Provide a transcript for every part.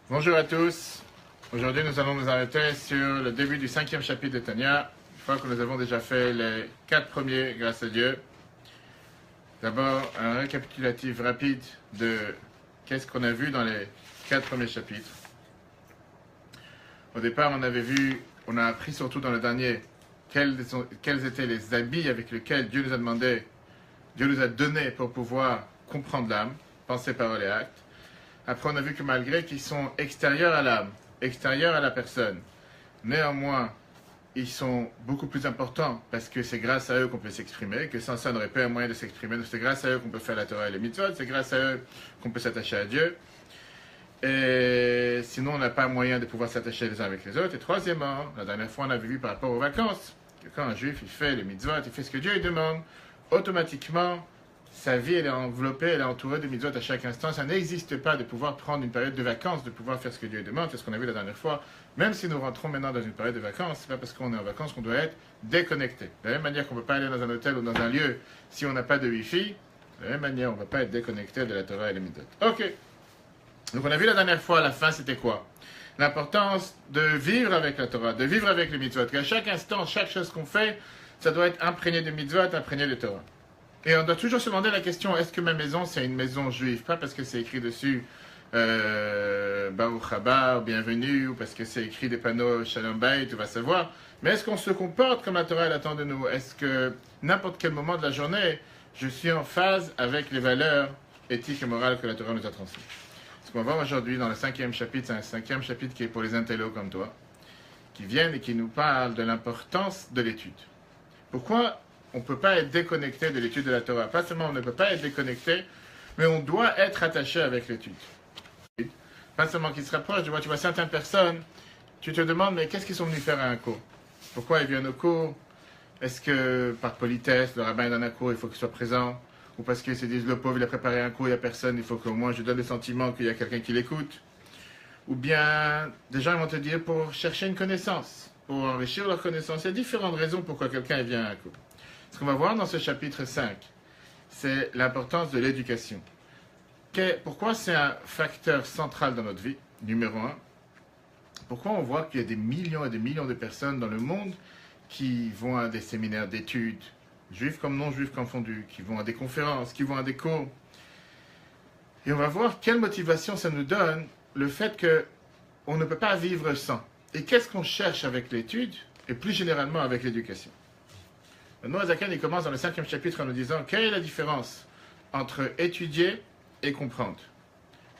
Bonjour à tous. Aujourd'hui, nous allons nous arrêter sur le début du 5e chapitre de Tanya. Une fois que nous avons déjà fait les 4 premiers, grâce à Dieu. D'abord, un récapitulatif rapide de qu'est-ce qu'on a vu dans les 4 premiers chapitres. Au départ, on a appris surtout dans le dernier quels étaient les habits avec lesquels Dieu nous a demandé, Dieu nous a donné pour pouvoir comprendre l'âme, pensée, parole et acte. Après, on a vu que malgré qu'ils sont extérieurs à l'âme, extérieurs à la personne, néanmoins, ils sont beaucoup plus importants parce que c'est grâce à eux qu'on peut s'exprimer, que sans ça, on n'aurait pas un moyen de s'exprimer. Donc, c'est grâce à eux qu'on peut faire la Torah et les mitzvot, c'est grâce à eux qu'on peut s'attacher à Dieu. Et sinon, on n'a pas moyen de pouvoir s'attacher les uns avec les autres. Et troisièmement, la dernière fois, on avait vu par rapport aux vacances, que quand un juif, il fait les mitzvot, il fait ce que Dieu lui demande, automatiquement, sa vie, elle est enveloppée, elle est entourée de mitzvot à chaque instant. Ça n'existe pas de pouvoir prendre une période de vacances, de pouvoir faire ce que Dieu demande. C'est ce qu'on a vu la dernière fois. Même si nous rentrons maintenant dans une période de vacances, c'est pas parce qu'on est en vacances qu'on doit être déconnecté. De la même manière qu'on ne peut pas aller dans un hôtel ou dans un lieu si on n'a pas de Wi-Fi, de la même manière, on ne va pas être déconnecté de la Torah et les mitzvot. Ok. Donc on a vu la dernière fois, à la fin, c'était quoi? L'importance de vivre avec la Torah, de vivre avec les mitzvot. Qu'à chaque instant, chaque chose qu'on fait, ça doit être imprégné de mitzvot, imprégné de Torah. Et on doit toujours se demander la question, est-ce que ma maison, c'est une maison juive? Pas parce que c'est écrit dessus Baruch Haba, ou bienvenue, ou parce que c'est écrit des panneaux Shalom Bayit, tu vas savoir. Mais est-ce qu'on se comporte comme la Torah elle attend de nous? Est-ce que n'importe quel moment de la journée, je suis en phase avec les valeurs éthiques et morales que la Torah nous a transmises? Ce qu'on va voir aujourd'hui dans le 5e chapitre, c'est un 5e chapitre qui est pour les intellos comme toi, qui viennent et qui nous parlent de l'importance de l'étude. Pourquoi on ne peut pas être déconnecté de l'étude de la Torah? Pas seulement on ne peut pas être déconnecté, mais on doit être attaché avec l'étude. Pas seulement qu'ils se rapprochent, tu vois certaines personnes, tu te demandes, mais qu'est-ce qu'ils sont venus faire à un cours? Pourquoi ils viennent au cours? Est-ce que par politesse, le rabbin donne un cours, il faut qu'il soit présent? Ou parce qu'ils se disent, le pauvre, il a préparé un cours, il n'y a personne, il faut qu'au moins je donne le sentiment qu'il y a quelqu'un qui l'écoute? Ou bien, des gens vont te dire pour chercher une connaissance, pour enrichir leur connaissance. Il y a différentes raisons pourquoi quelqu'un vient à un cours. Ce qu'on va voir dans ce chapitre 5, c'est l'importance de l'éducation. Pourquoi c'est un facteur central dans notre vie, numéro 1? Pourquoi on voit qu'il y a des millions et des millions de personnes dans le monde qui vont à des séminaires d'études, juifs comme non-juifs confondus, qui vont à des conférences, qui vont à des cours? Et on va voir quelle motivation ça nous donne, le fait qu'on ne peut pas vivre sans. Et qu'est-ce qu'on cherche avec l'étude, et plus généralement avec l'éducation? Le Noazakan, il commence dans le 5e chapitre en nous disant quelle est la différence entre étudier et comprendre.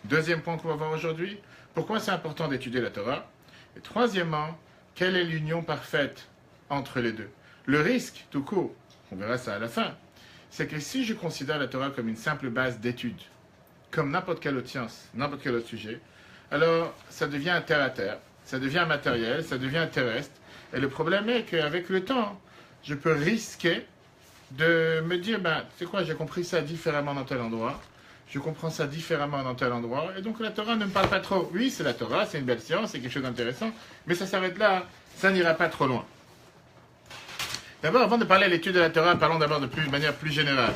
Deuxième point qu'on va voir aujourd'hui, pourquoi c'est important d'étudier la Torah. Et troisièmement, quelle est l'union parfaite entre les deux. Le risque, tout court, on verra ça à la fin, c'est que si je considère la Torah comme une simple base d'étude, comme n'importe quelle autre science, n'importe quel autre sujet, alors ça devient terre à terre, ça devient matériel, ça devient terrestre. Et le problème est qu'avec le temps, je peux risquer de me dire, tu sais quoi, j'ai compris ça différemment dans tel endroit, je comprends ça différemment dans tel endroit, et donc la Torah ne me parle pas trop. Oui, c'est la Torah, c'est une belle science, c'est quelque chose d'intéressant, mais ça s'arrête là, ça n'ira pas trop loin. D'abord, avant de parler de l'étude de la Torah, parlons d'abord de manière plus générale,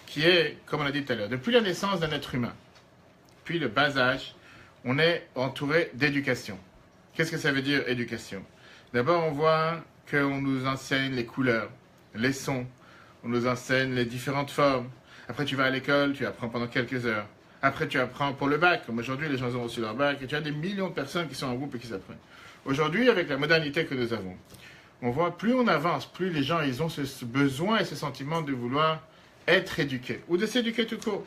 qui est, comme on a dit tout à l'heure, depuis la naissance d'un être humain, puis le bas âge, on est entouré d'éducation. Qu'est-ce que ça veut dire, éducation? D'abord, on voit qu'on nous enseigne les couleurs, les sons, on nous enseigne les différentes formes. Après, tu vas à l'école, tu apprends pendant quelques heures. Après, tu apprends pour le bac. Comme aujourd'hui, les gens ont reçu leur bac, et tu as des millions de personnes qui sont en groupe et qui s'apprennent. Aujourd'hui, avec la modernité que nous avons, on voit plus on avance, plus les gens ils ont ce besoin et ce sentiment de vouloir être éduqués, ou de s'éduquer tout court.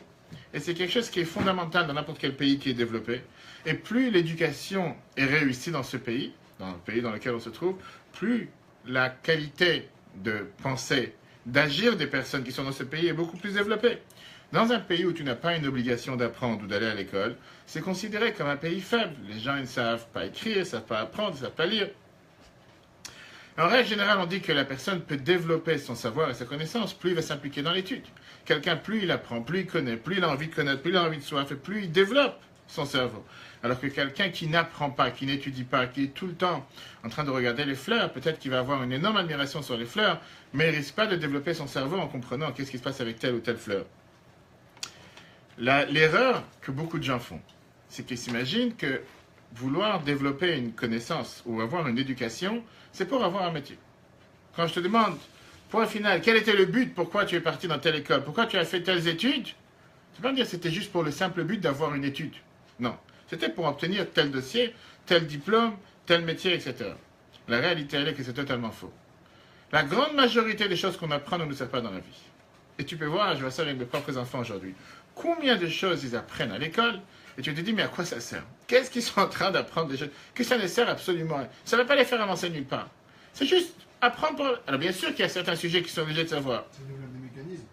Et c'est quelque chose qui est fondamental dans n'importe quel pays qui est développé. Et plus l'éducation est réussie dans ce pays, dans le pays dans lequel on se trouve, plus la qualité de pensée, d'agir des personnes qui sont dans ce pays est beaucoup plus développée. Dans un pays où tu n'as pas une obligation d'apprendre ou d'aller à l'école, c'est considéré comme un pays faible. Les gens ils ne savent pas écrire, ils ne savent pas apprendre, ils ne savent pas lire. En règle générale, on dit que la personne peut développer son savoir et sa connaissance, plus il va s'impliquer dans l'étude. Quelqu'un, plus il apprend, plus il connaît, plus il a envie de connaître, plus il a envie de soif, et plus il développe son cerveau. Alors que quelqu'un qui n'apprend pas, qui n'étudie pas, qui est tout le temps en train de regarder les fleurs, peut-être qu'il va avoir une énorme admiration sur les fleurs, mais il ne risque pas de développer son cerveau en comprenant qu'est-ce qui se passe avec telle ou telle fleur. L'erreur que beaucoup de gens font, c'est qu'ils s'imaginent que vouloir développer une connaissance ou avoir une éducation, c'est pour avoir un métier. Quand je te demande, point final, quel était le but, pourquoi tu es parti dans telle école, pourquoi tu as fait telles études, tu peux pas me dire que c'était juste pour le simple but d'avoir une étude. Non, c'était pour obtenir tel dossier, tel diplôme, tel métier, etc. La réalité, elle est que c'est totalement faux. La grande majorité des choses qu'on apprend ne nous servent pas dans la vie. Et tu peux voir, je vois ça avec mes propres enfants aujourd'hui, combien de choses ils apprennent à l'école, et tu te dis, mais à quoi ça sert? Qu'est-ce qu'ils sont en train d'apprendre des choses que ça ne sert absolument à rien. Ça ne va pas les faire avancer nulle part. C'est juste apprendre pour... Alors bien sûr qu'il y a certains sujets qui sont obligés de savoir. Ça développe des mécanismes.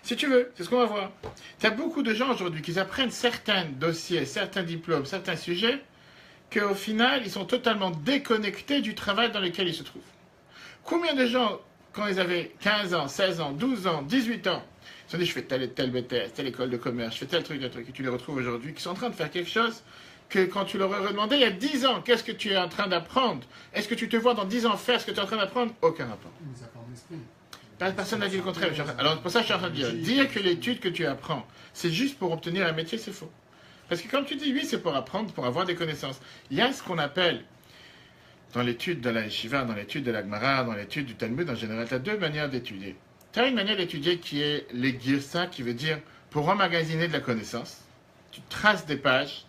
Si tu veux, c'est ce qu'on va voir. Tu as beaucoup de gens aujourd'hui qui apprennent certains dossiers, certains diplômes, certains sujets, qu'au final, ils sont totalement déconnectés du travail dans lequel ils se trouvent. Combien de gens, quand ils avaient 15 ans, 16 ans, 12 ans, 18 ans, ils se sont dit, je fais tel et tel BTS, telle école de commerce, je fais tel truc, et tu les retrouves aujourd'hui, qui sont en train de faire quelque chose que quand tu leur aurais demandé il y a 10 ans, qu'est-ce que tu es en train d'apprendre? Est-ce que tu te vois dans 10 ans faire ce que tu es en train d'apprendre? Aucun rapport. Mais ça forme l'esprit. Personne n'a dit le contraire. Alors pour ça, je suis en train de dire que l'étude que tu apprends, c'est juste pour obtenir un métier, c'est faux. Parce que comme tu dis, oui, c'est pour apprendre, pour avoir des connaissances. Il y a ce qu'on appelle, dans l'étude de la Yeshiva, dans l'étude de la Gemara, dans l'étude du Talmud en général, tu as deux manières d'étudier. Tu as une manière d'étudier qui est les girsa, qui veut dire pour emmagasiner de la connaissance. Tu traces des pages,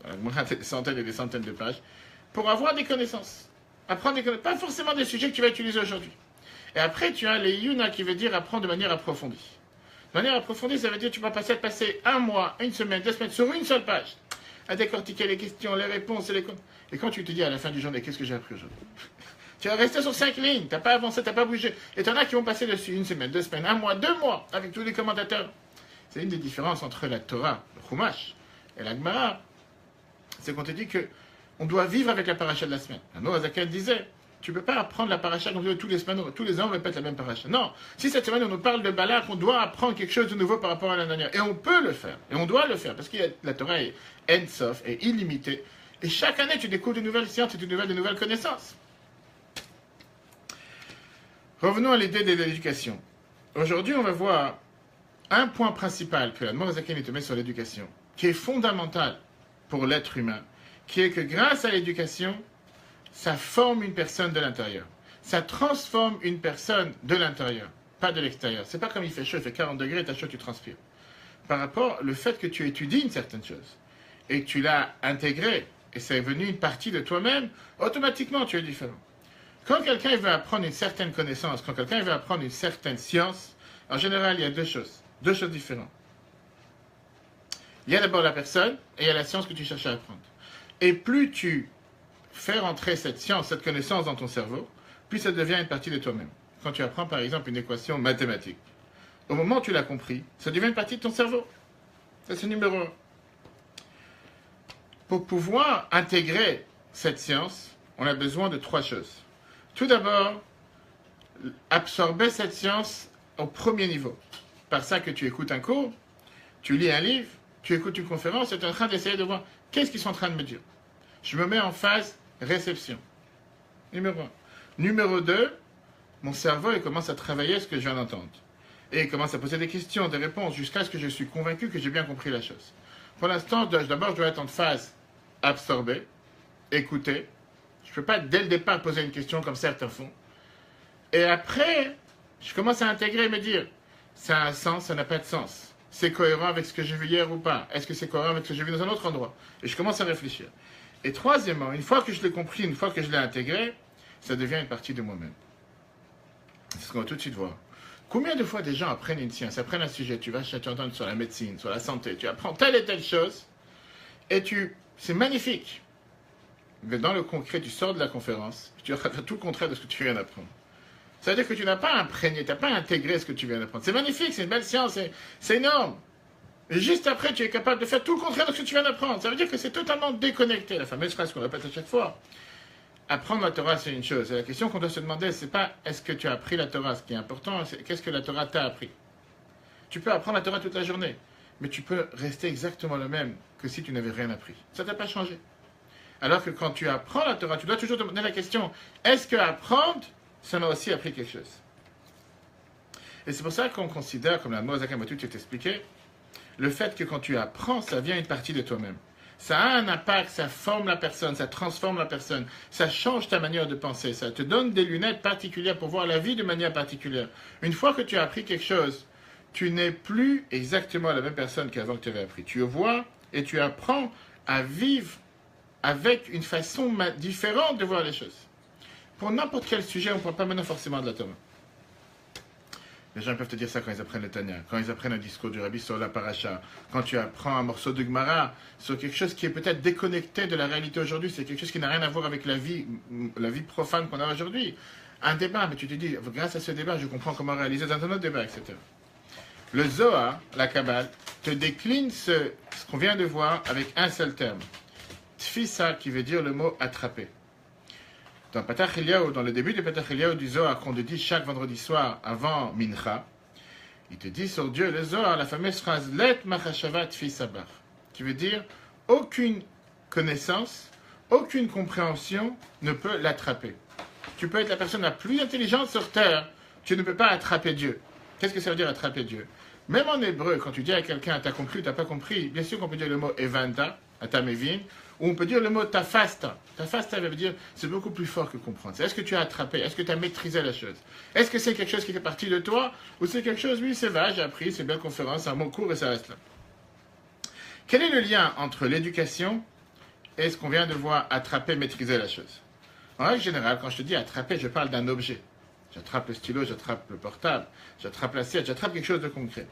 dans la Gemara, des centaines et des centaines de pages, pour avoir des connaissances. Apprendre des connaissances, pas forcément des sujets que tu vas utiliser aujourd'hui. Et après, tu as les yuna, qui veut dire apprendre de manière approfondie. De manière approfondie, ça veut dire que tu vas passer un mois, une semaine, 2 semaines sur une seule page, à décortiquer les questions, les réponses et les... Et quand tu te dis à la fin du journée, qu'est-ce que j'ai appris aujourd'hui? Tu vas rester sur 5 lignes, tu n'as pas avancé, tu n'as pas bougé. Et tu en as qui vont passer dessus une semaine, 2 semaines, un mois, 2 mois, avec tous les commentateurs. C'est une des différences entre la Torah, le Chumash, et la Gemara. C'est qu'on te dit que on doit vivre avec la paracha de la semaine. Noah Zaken disait, tu ne peux pas apprendre la paracha comme tous les semaines, tous les ans on répète la même paracha. Non, si cette semaine on nous parle de Balak, on doit apprendre quelque chose de nouveau par rapport à l'année dernière. Et on peut le faire, et on doit le faire, parce que la Torah est Ensof, est illimitée. Et chaque année tu découvres de nouvelles sciences et de nouvelles connaissances. Revenons à l'idée de l'éducation. Aujourd'hui on va voir un point principal que la Morazaken te met sur l'éducation, qui est fondamental pour l'être humain, qui est que grâce à l'éducation, ça forme une personne de l'intérieur. Ça transforme une personne de l'intérieur, pas de l'extérieur. C'est pas comme il fait chaud, il fait 40 degrés, t'as chaud, tu transpires. Par rapport au fait que tu étudies une certaine chose et que tu l'as intégrée et c'est devenu une partie de toi-même, automatiquement tu es différent. Quand quelqu'un veut apprendre une certaine connaissance, quand quelqu'un veut apprendre une certaine science, en général, il y a deux choses différentes. Il y a d'abord la personne et il y a la science que tu cherches à apprendre. Et plus tu fais rentrer cette science, cette connaissance dans ton cerveau, puis ça devient une partie de toi-même. Quand tu apprends par exemple une équation mathématique, au moment où tu l'as compris, ça devient une partie de ton cerveau. Ça, c'est numéro 1. Pour pouvoir intégrer cette science, on a besoin de 3 choses. Tout d'abord, absorber cette science au premier niveau. Par ça que tu écoutes un cours, tu lis un livre, tu écoutes une conférence et tu es en train d'essayer de voir qu'est-ce qu'ils sont en train de me dire. Je me mets en phase réception. Numéro 1. Numéro 2, mon cerveau il commence à travailler ce que je viens d'entendre. Et il commence à poser des questions, des réponses, jusqu'à ce que je suis convaincu que j'ai bien compris la chose. Pour l'instant, d'abord, je dois être en phase absorber, écouter. Je ne peux pas, dès le départ, poser une question comme certains font. Et après, je commence à intégrer et me dire, ça a un sens, ça n'a pas de sens. C'est cohérent avec ce que j'ai vu hier ou pas? Est-ce que c'est cohérent avec ce que j'ai vu dans un autre endroit? Et je commence à réfléchir. Et troisièmement, une fois que je l'ai compris, une fois que je l'ai intégré, ça devient une partie de moi-même. C'est ce qu'on va tout de suite voir. Combien de fois des gens apprennent une science, apprennent un sujet, tu vas entendre sur la médecine, sur la santé, tu apprends telle et telle chose, et c'est magnifique. Mais dans le concret, tu sors de la conférence, tu vas faire tout le contraire de ce que tu viens d'apprendre. Ça veut dire que tu n'as pas imprégné, tu n'as pas intégré ce que tu viens d'apprendre. C'est magnifique, c'est une belle science, c'est énorme. Et juste après, tu es capable de faire tout le contraire de ce que tu viens d'apprendre. Ça veut dire que c'est totalement déconnecté. La fameuse phrase qu'on répète à chaque fois. Apprendre la Torah, c'est une chose. Et la question qu'on doit se demander, c'est pas est-ce que tu as appris la Torah. Ce qui est important, c'est qu'est-ce que la Torah t'a appris. Tu peux apprendre la Torah toute la journée, mais tu peux rester exactement le même que si tu n'avais rien appris. Ça ne t'a pas changé. Alors que quand tu apprends la Torah, tu dois toujours te demander la question, est-ce que apprendre, ça m'a aussi appris quelque chose? Et c'est pour ça qu'on considère, comme la Mozakamatu t'expliquait, le fait que quand tu apprends, ça vient une partie de toi-même. Ça a un impact, ça forme la personne, ça transforme la personne, ça change ta manière de penser, ça te donne des lunettes particulières pour voir la vie de manière particulière. Une fois que tu as appris quelque chose, tu n'es plus exactement la même personne qu'avant que tu avais appris. Tu vois et tu apprends à vivre avec une façon différente de voir les choses. Pour n'importe quel sujet, on ne parle pas maintenant forcément de la Torah. Les gens peuvent te dire ça quand ils apprennent le Tanya, quand ils apprennent un discours du Rabbi sur la paracha, quand tu apprends un morceau de Gemara sur quelque chose qui est peut-être déconnecté de la réalité aujourd'hui, c'est quelque chose qui n'a rien à voir avec la vie profane qu'on a aujourd'hui. Un débat, mais tu te dis, grâce à ce débat, je comprends comment réaliser dans un autre débat, etc. Le Zohar, la Kabbale, te décline ce qu'on vient de voir avec un seul terme. Tfisa, qui veut dire le mot attraper. Dans Patach Eliyahu, dans le début de Patach Eliyahu du Zohar, qu'on te dit chaque vendredi soir avant Mincha, il te dit sur Dieu, le Zohar, la fameuse phrase Let machashava tfisa bar, qui veut dire aucune connaissance, aucune compréhension ne peut l'attraper. Tu peux être la personne la plus intelligente sur terre, tu ne peux pas attraper Dieu. Qu'est-ce que ça veut dire attraper Dieu? Même en hébreu, quand tu dis à quelqu'un t'as compris ou t'as pas compris, bien sûr qu'on peut dire le mot evanta, atamevin, ou on peut dire le mot tafasta. Tafasta veut dire c'est beaucoup plus fort que comprendre. Est-ce que tu as attrapé? Est-ce que tu as maîtrisé la chose? Est-ce que c'est quelque chose qui fait partie de toi? Ou c'est quelque chose, oui, c'est vrai, j'ai appris, c'est une belle conférence, c'est un bon cours et ça reste là. Quel est le lien entre l'éducation et ce qu'on vient de voir, attraper, maîtriser la chose? En règle générale, quand je te dis attraper, je parle d'un objet. J'attrape le stylo, j'attrape le portable, j'attrape l'assiette, j'attrape quelque chose de concret.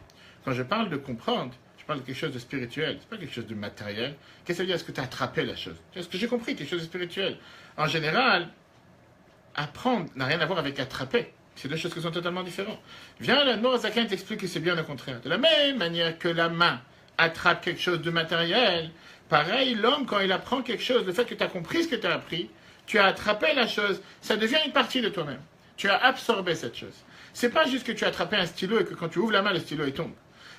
Quand je parle de comprendre, je parle de quelque chose de spirituel, c'est pas quelque chose de matériel. Qu'est-ce que ça veut dire? Est-ce que tu as attrapé la chose? Est-ce que j'ai compris quelque chose de spirituel? En général, apprendre n'a rien à voir avec attraper. C'est deux choses qui sont totalement différentes. Viens, la Norazakin t'explique que c'est bien le contraire. De la même manière que la main attrape quelque chose de matériel, pareil, l'homme, quand il apprend quelque chose, le fait que tu as compris ce que tu as appris, tu as attrapé la chose, ça devient une partie de toi-même. Tu as absorbé cette chose. C'est pas juste que tu as attrapé un stylo et que quand tu ouvres la main, le stylo il tombe.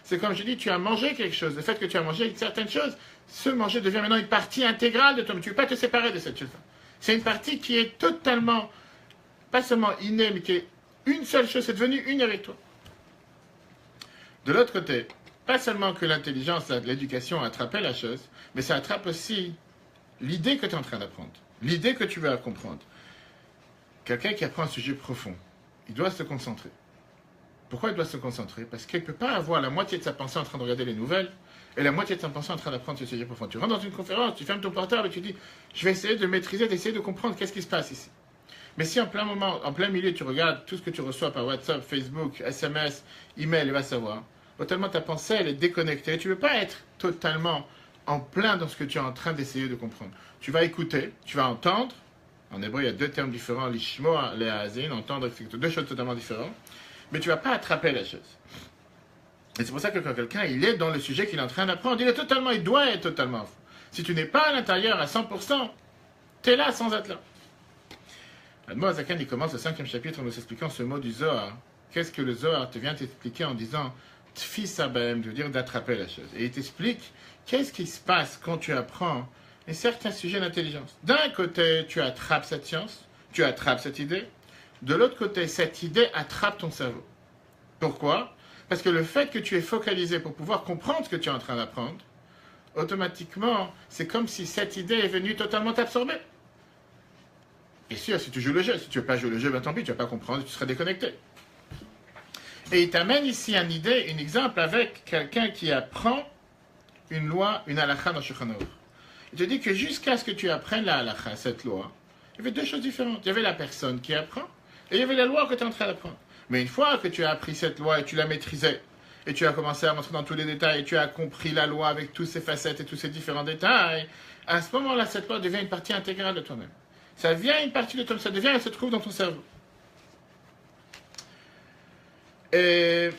C'est comme je dis, tu as mangé quelque chose. Le fait que tu as mangé certaines choses, ce manger devient maintenant une partie intégrale de toi. Mais tu ne peux pas te séparer de cette chose-là. C'est une partie qui est totalement, pas seulement innée, mais qui est une seule chose, c'est devenu une avec toi. De l'autre côté, pas seulement que l'intelligence, l'éducation a attrapé la chose, mais ça attrape aussi l'idée que tu es en train d'apprendre, l'idée que tu veux comprendre. Quelqu'un qui apprend un sujet profond, il doit se concentrer. Pourquoi il doit se concentrer? Parce qu'il ne peut pas avoir la moitié de sa pensée en train de regarder les nouvelles et la moitié de sa pensée en train d'apprendre ce sujet profond. Tu rentres dans une conférence, tu fermes ton portable et tu dis je vais essayer de maîtriser, d'essayer de comprendre qu'est-ce qui se passe ici. Mais si en plein moment, en plein milieu, tu regardes tout ce que tu reçois par WhatsApp, Facebook, SMS, email, il va savoir. Tellement ta pensée elle est déconnectée. Tu ne veux pas être totalement en plein dans ce que tu es en train d'essayer de comprendre. Tu vas écouter, tu vas entendre. En hébreu, il y a deux termes différents, l'ishmoa, l'ehazin, entendre, c'est deux choses totalement différentes. Mais tu ne vas pas attraper la chose. Et c'est pour ça que quand quelqu'un il est dans le sujet qu'il est en train d'apprendre, il doit être totalement fou. Si tu n'es pas à l'intérieur à 100%, tu es là sans être là. Admo Azakan, il commence le 5e chapitre en nous expliquant ce mot du Zohar. Qu'est-ce que le Zohar te vient t'expliquer en disant Tfisabem, veut dire d'attraper la chose. Et il t'explique qu'est-ce qui se passe quand tu apprends un certain sujet d'intelligence. D'un côté, tu attrapes cette science, tu attrapes cette idée. De l'autre côté, cette idée attrape ton cerveau. Pourquoi? Parce que le fait que tu es focalisé pour pouvoir comprendre ce que tu es en train d'apprendre, automatiquement, c'est comme si cette idée est venue totalement t'absorber. Bien sûr, si tu joues le jeu, si tu ne veux pas jouer le jeu, ben tant pis, tu ne vas pas comprendre, tu seras déconnecté. Et il t'amène ici un exemple avec quelqu'un qui apprend une loi, une halakha dans Shulchan Aruch. Il te dit que jusqu'à ce que tu apprennes la halakha, cette loi, il y avait deux choses différentes. Il y avait la personne qui apprend, et il y avait la loi que tu es en train d'apprendre. Mais une fois que tu as appris cette loi et tu l'as maîtrisée, et tu as commencé à rentrer dans tous les détails, et tu as compris la loi avec toutes ses facettes et tous ses différents détails, à ce moment-là, cette loi devient une partie intégrale de toi-même. Ça devient une partie de toi-même, ça devient, elle se trouve dans ton cerveau. Et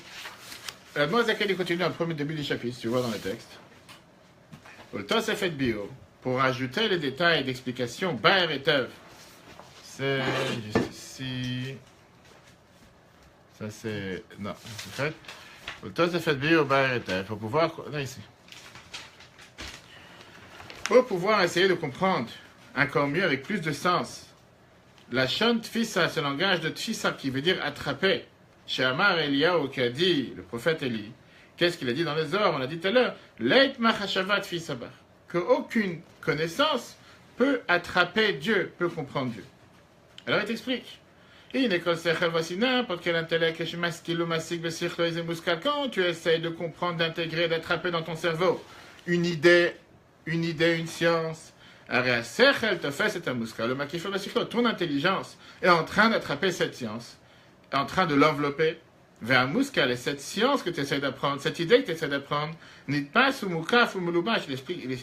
la Mozakel continue dans le premier début du chapitre, tu vois dans le texte. Le Tosefet Bio, pour ajouter les détails d'explication, Baer et Tev. C'est juste ici. Ça c'est. Non, c'est fait. Le Tosefet Bio, Baer et Tev. Pour pouvoir. Non, ici. Pour pouvoir essayer de comprendre encore mieux, avec plus de sens, la Shon Tfisa, ce langage de Tfisa qui veut dire attraper. Chez Amar Eliyahu qui a dit, le prophète Élie, qu'est-ce qu'il a dit dans les Zohar? On a dit tout à l'heure, Leit Machashavat Tfisabar. qu'aucune connaissance peut attraper Dieu, peut comprendre Dieu. Alors il t'explique. Une école sechel, voici n'importe quel intellect, quand tu essayes de comprendre, d'intégrer, d'attraper dans ton cerveau une idée, une science, ton intelligence est en train d'attraper cette science, est en train de l'envelopper vers un muskal, et cette science que tu essaies d'apprendre, cette idée que tu essaies d'apprendre, n'est pas sous moukaf ou mouloubash.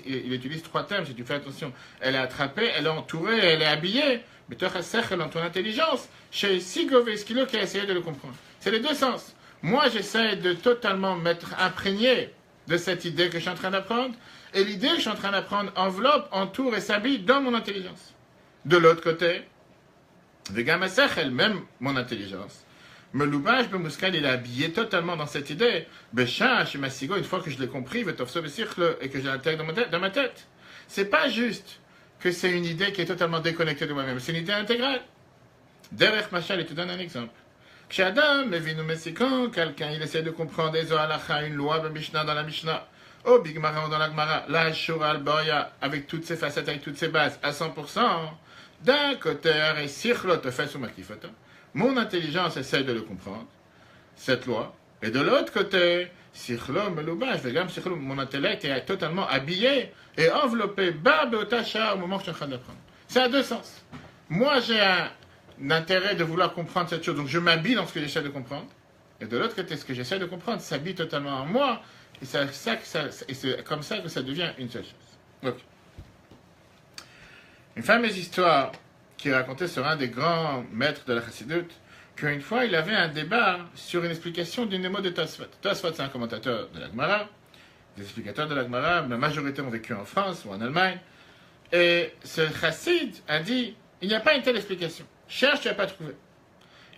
Il utilise trois termes, si tu fais attention. Elle est attrapée, elle est entourée, elle est habillée. Mais tu as sechel dans ton intelligence, chez Sigové Skilo qui a essayé de le comprendre. C'est les deux sens. Moi, j'essaie de totalement m'être imprégné de cette idée que je suis en train d'apprendre, et l'idée que je suis en train d'apprendre enveloppe, entoure et s'habille dans mon intelligence. De l'autre côté, Vegama Sechel, même mon intelligence, Meloubash Bemouskal, il est habillé totalement dans cette idée. Bécha, chez Massigo, une fois que je l'ai compris, et que je l'intègre dans ma tête. C'est pas juste que c'est une idée qui est totalement déconnectée de moi-même, c'est une idée intégrale. Derech Machal, il te donne un exemple. Chez Adam, quand quelqu'un il essaie de comprendre une loi de Mishnah dans la Mishnah, au Big Mara ou dans la Gemara, la Shura al-Boya, avec toutes ses facettes, avec toutes ses bases, à 100%, d'un côté, et Sirchlot fait sous Makifota, mon intelligence essaie de le comprendre, cette loi, et de l'autre côté, Sirchlot Meloubash, mon intellect est totalement habillé et enveloppé, barbe au tacha au moment que je suis en train d'apprendre. C'est à deux sens. Moi, j'ai un intérêt de vouloir comprendre cette chose, donc je m'habille dans ce que j'essaie de comprendre, et de l'autre côté, ce que j'essaie de comprendre s'habille totalement en moi, et c'est comme ça que ça devient une seule chose. Donc, une fameuse histoire qui est racontée sur un des grands maîtres de la Chassidut, qu'une fois il avait un débat sur une explication d'une émo de Tosfot. Tosfot, c'est un commentateur de la Gemara. Les explicateurs de la Gemara, la majorité ont vécu en France ou en Allemagne. Et ce chassid a dit, il n'y a pas une telle explication. Cherche, tu n'as pas trouvé.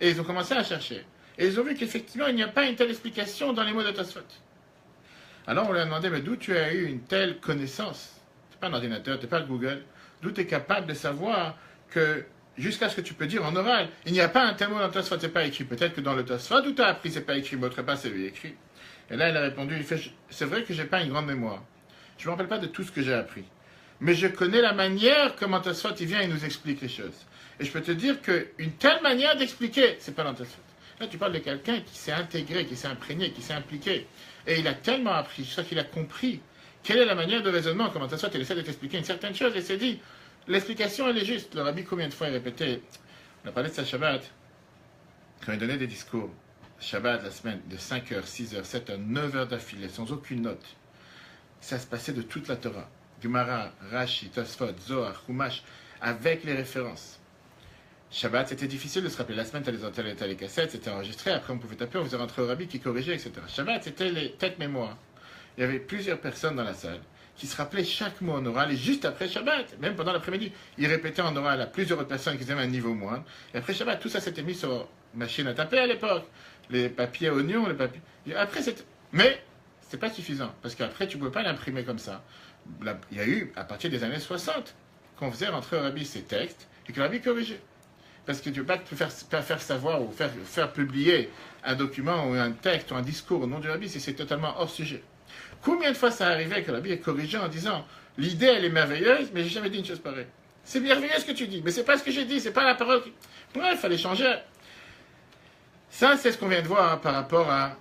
Et ils ont commencé à chercher. Et ils ont vu qu'effectivement, il n'y a pas une telle explication dans les mots de Tosfot. Alors on lui a demandé, mais d'où tu as eu une telle connaissance? Tu n'es pas un ordinateur, tu n'es pas le Google. D'où tu es capable de savoir que, jusqu'à ce que tu peux dire en oral, il n'y a pas un tel mot dans le Tosfot, c'est pas écrit. Peut-être que dans le Tosfot, où tu as appris, c'est pas écrit, mais autre part, c'est lui écrit. Et là, il a répondu, c'est vrai que j'ai pas une grande mémoire. Je ne me rappelle pas de tout ce que j'ai appris. Mais je connais la manière comment Tosfot, il vient et nous explique les choses. Et je peux te dire qu'une telle manière d'expliquer, c'est pas dans Tosfot. Là, tu parles de quelqu'un qui s'est intégré, qui s'est imprégné, qui s'est impliqué. Et il a tellement appris, je crois qu'il a compris quelle est la manière de raisonnement, comment Tosfot, il essaie de t'expliquer une certaine chose, et s'est dit, l'explication, elle est juste. Le rabbi, combien de fois il répétait, on a parlé de sa Shabbat, quand il donnait des discours, Shabbat, la semaine, de 5h, 6h, 7h, 9h d'affilée, sans aucune note. Ça se passait de toute la Torah. Gemara, Rashi, Tosfot, Zohar, Chumash, avec les références. Shabbat, c'était difficile de se rappeler. La semaine, tu as les cassettes, c'était enregistré. Après, on pouvait taper, on faisait rentrer au rabbi qui corrigeait, etc. Shabbat, c'était les têtes mémoire. Il y avait plusieurs personnes dans la salle qui se rappelaient chaque mot en oral. Et juste après Shabbat, même pendant l'après-midi, ils répétaient en oral à plusieurs autres personnes qui avaient un niveau moindre. Et après Shabbat, tout ça s'était mis sur machine à taper à l'époque. Les papiers oignons, les papiers... Après, c'était... Mais c'était pas suffisant. Parce qu'après, tu ne pouvais pas l'imprimer comme ça. Il y a eu, à partir des années 60, qu'on faisait rentrer au rabbi ces textes et que le rabbi corrigeait. Parce que tu ne peux pas faire savoir ou faire publier un document ou un texte ou un discours au nom du rabbi si c'est totalement hors sujet. Combien de fois ça arrivait que le rabbi est corrigé en disant « L'idée, elle est merveilleuse, mais j'ai jamais dit une chose pareille. C'est merveilleux ce que tu dis, mais c'est pas ce que j'ai dit, c'est pas la parole. » Bref, il fallait changer. Ça, c'est ce qu'on vient de voir par rapport à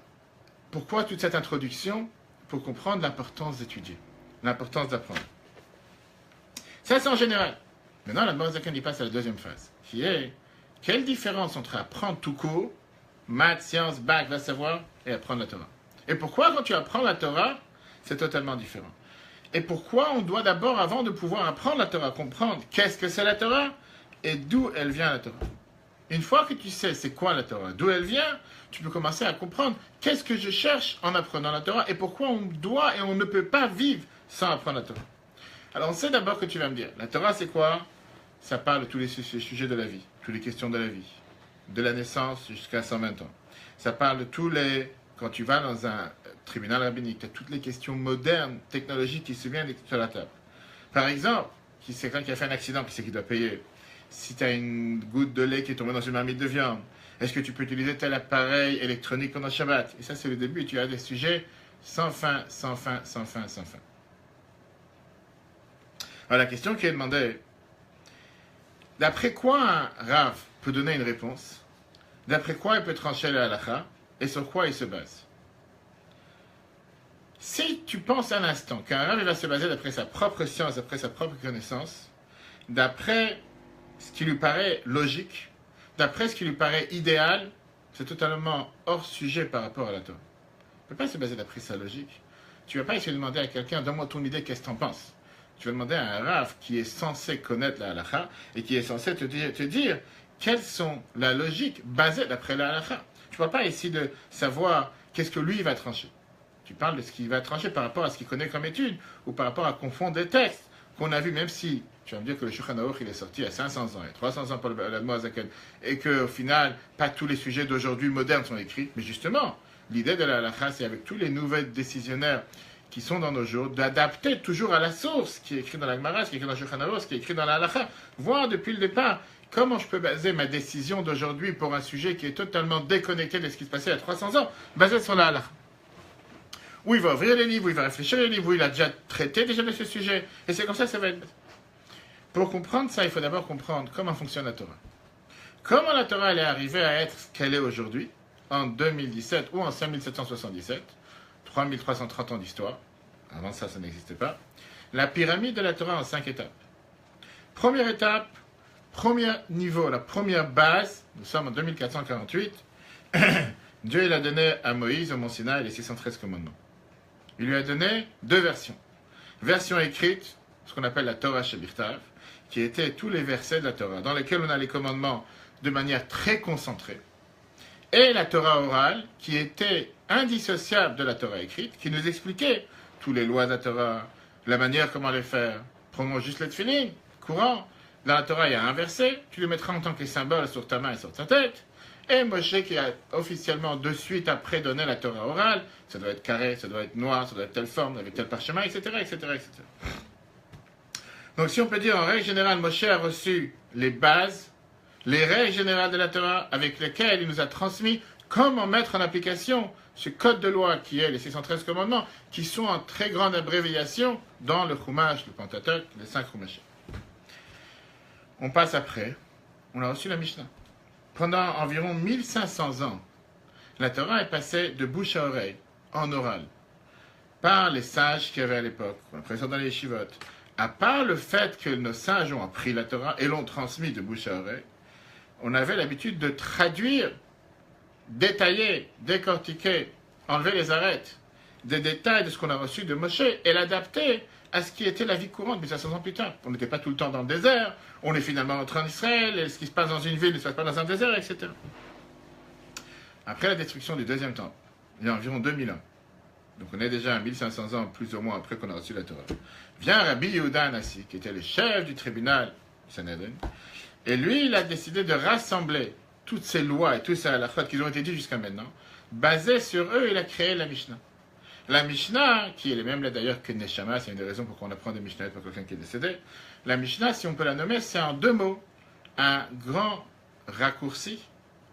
pourquoi toute cette introduction, pour comprendre l'importance d'étudier, l'importance d'apprendre. Ça, c'est en général. Maintenant, la Morazakan, il passe à la deuxième phase, qui est quelle différence entre apprendre tout court, maths, sciences, bac, va savoir, et apprendre la Torah. Et pourquoi, quand tu apprends la Torah, c'est totalement différent. Et pourquoi on doit d'abord, avant de pouvoir apprendre la Torah, comprendre qu'est-ce que c'est la Torah et d'où elle vient la Torah. Une fois que tu sais c'est quoi la Torah, d'où elle vient, tu peux commencer à comprendre qu'est-ce que je cherche en apprenant la Torah et pourquoi on doit et on ne peut pas vivre sans apprendre la Torah. Alors on sait d'abord que tu vas me dire, la Torah c'est quoi? Ça parle de tous les sujets de la vie, toutes les questions de la vie, de la naissance jusqu'à 120 ans. Ça parle de tous les... Quand tu vas dans un tribunal rabbinique, tu as toutes les questions modernes, technologiques qui se viennent sur la table. Par exemple, c'est quelqu'un qui a fait un accident, qui c'est qui doit payer? Si tu as une goutte de lait qui est tombée dans une marmite de viande, est-ce que tu peux utiliser tel appareil électronique pendant Shabbat? Et ça, c'est le début. Tu as des sujets sans fin, sans fin, sans fin, sans fin. Alors la question qui est demandée, d'après quoi un Rav peut donner une réponse? D'après quoi il peut trancher la halakha? Et sur quoi il se base? Si tu penses un instant qu'un Rav va se baser d'après sa propre science, d'après sa propre connaissance, d'après ce qui lui paraît logique, d'après ce qui lui paraît idéal, c'est totalement hors sujet par rapport à la Torah. Tu ne peux pas se baser d'après sa logique. Tu ne vas pas essayer de demander à quelqu'un, donne-moi ton idée, qu'est-ce que tu en penses? Tu vas demander à un Rav qui est censé connaître la halakha et qui est censé te dire quelles sont la logique basée d'après la halakha. Tu ne vas pas essayer de savoir qu'est-ce que lui va trancher. Tu parles de ce qu'il va trancher par rapport à ce qu'il connaît comme étude ou par rapport à confondre des textes qu'on a vus, même si tu vas me dire que le Shulchan Aruch il est sorti à 500 ans, il y a 300 ans pour l'Admo Hazaken, et qu'au final, pas tous les sujets d'aujourd'hui modernes sont écrits. Mais justement, l'idée de la halakha, c'est avec tous les nouveaux décisionnaires qui sont dans nos jours, d'adapter toujours à la source qui est écrit dans la Gemara, ce qui est écrit dans le Shulchan Aruch, ce qui est écrit dans la halakha, voir depuis le départ comment je peux baser ma décision d'aujourd'hui pour un sujet qui est totalement déconnecté de ce qui se passait il y a 300 ans, basé sur la halakha. Où il va ouvrir les livres, où il va réfléchir les livres, où il a déjà traité déjà de ce sujet. Et c'est comme ça que ça va être. Pour comprendre ça, il faut d'abord comprendre comment fonctionne la Torah. Comment la Torah elle est arrivée à être ce qu'elle est aujourd'hui, en 2017 ou en 5777, 3330 ans d'histoire. Avant ça, ça n'existait pas. La pyramide de la Torah en 5 étapes. Première étape, premier niveau, la première base, nous sommes en 2448. Dieu il a donné à Moïse au Mont Sinaï les 613 commandements. Il lui a donné 2 versions. Version écrite, ce qu'on appelle la Torah Shebirtav, qui étaient tous les versets de la Torah, dans lesquels on a les commandements de manière très concentrée. Et la Torah orale, qui était indissociable de la Torah écrite, qui nous expliquait toutes les lois de la Torah, la manière comment les faire. Prenons juste les tefilin, courant. Dans la Torah, il y a un verset, tu le mettras en tant que symbole sur ta main et sur ta tête. Et Moshe qui a officiellement de suite après donné la Torah orale, ça doit être carré, ça doit être noir, ça doit être telle forme, avec tel parchemin, etc., etc., etc. Donc si on peut dire en règle générale, Moshe a reçu les bases, les règles générales de la Torah avec lesquelles il nous a transmis comment mettre en application ce code de loi qui est les 613 commandements, qui sont en très grande abréviation dans le Chumash, le Pentateuch, les 5 Chumashim. On passe après, on a reçu la Mishnah. Pendant environ 1500 ans, la Torah est passée de bouche à oreille, en oral, par les sages qu'il y avait à l'époque, présents dans les yeshivot. À part le fait que nos sages ont appris la Torah et l'ont transmis de bouche à oreille, on avait l'habitude de traduire, détailler, décortiquer, enlever les arêtes, des détails de ce qu'on a reçu de Moshe et l'adapter à ce qui était la vie courante 1500 ans plus tard. On n'était pas tout le temps dans le désert, on est finalement entré en Israël, et ce qui se passe dans une ville ne se passe pas dans un désert, etc. Après la destruction du deuxième temple, il y a environ 2000 ans, donc on est déjà à 1500 ans plus ou moins après qu'on a reçu la Torah, vient Rabbi Yehuda Hanassi, qui était le chef du tribunal Sanhedrin, et lui, il a décidé de rassembler toutes ces lois et tous ces halachot qui ont été dites jusqu'à maintenant, basés sur eux, il a créé la Mishnah. La Mishnah, qui est les mêmes là d'ailleurs que Neshama, c'est une des raisons pour qu'on apprend des Mishnah pour quelqu'un qui est décédé. La Mishnah, si on peut la nommer, c'est en 2 mots, un grand raccourci,